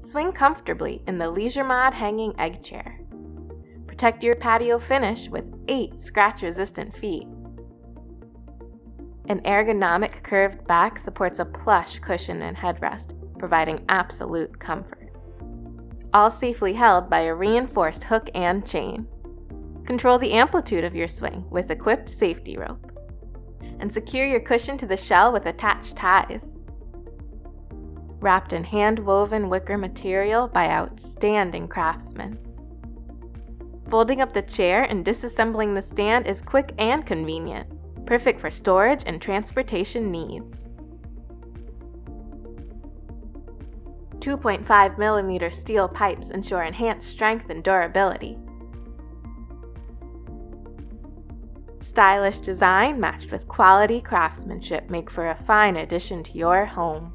Swing comfortably in the Leisure Mod hanging egg chair. Protect your patio finish with 8 scratch-resistant feet. An ergonomic curved back supports a plush cushion and headrest, providing absolute comfort. All safely held by a reinforced hook and chain. Control the amplitude of your swing with equipped safety rope. And secure your cushion to the shell with attached ties. Wrapped in hand-woven wicker material by outstanding craftsmen. Folding up the chair and disassembling the stand is quick and convenient, perfect for storage and transportation needs. 2.5mm steel pipes ensure enhanced strength and durability. Stylish design matched with quality craftsmanship make for a fine addition to your home.